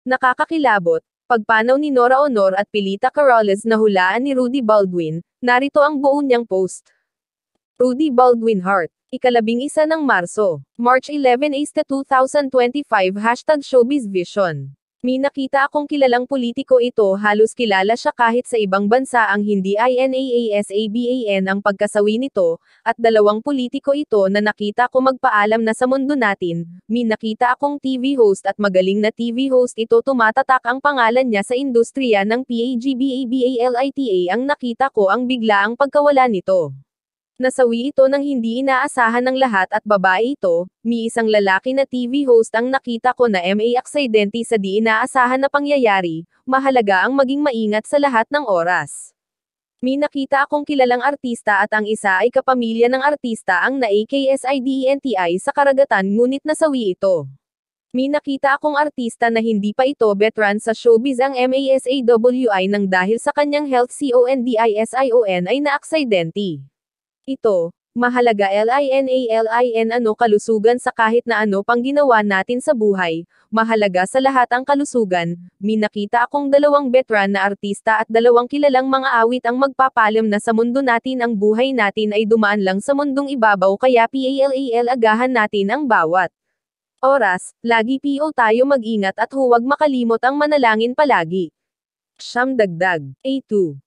Nakakakilabot, pagpanaw ni Nora Honor at Pilita Caroles na hulaan ni Rudy Baldwin, narito ang buo niyang post. Rudy Baldwin Heart. ika-11 ng Marso. March 11 2025 #ShowbizVision. May nakita akong kilalang politiko ito, halos kilala siya kahit sa ibang bansa ang hindi INAASABAN ang pagkasawi nito, at dalawang politiko ito na nakita ko magpaalam na sa mundo natin. May nakita akong TV host at magaling na TV host ito, tumatatak ang pangalan niya sa industriya ng PAGBABALITA. Ang nakita ko ang bigla ang pagkawala nito. Nasawi ito ng hindi inaasahan ng lahat at babae ito, may isang lalaki na TV host ang nakita ko na may aksidente sa di inaasahan na pangyayari, mahalaga ang maging maingat sa lahat ng oras. May nakita akong kilalang artista at ang isa ay kapamilya ng artista ang na-AKSIDENTI sa karagatan ngunit nasawi ito. May nakita akong artista na hindi pa ito veteran sa showbiz ang MASAWI nang dahil sa kanyang health condition ay naaksidente. Ito, mahalaga LINALIN kalusugan sa kahit na ano pang ginawa natin sa buhay, mahalaga sa lahat ang kalusugan. May nakita akong dalawang veteran na artista at dalawang kilalang mga awit ang magpapalam na sa mundo natin ang buhay natin ay dumaan lang sa mundong ibabaw, kaya PALAL agahan natin ang bawat oras, lagi PO tayo mag-ingat at huwag makalimot ang manalangin palagi. Dagdag. A2.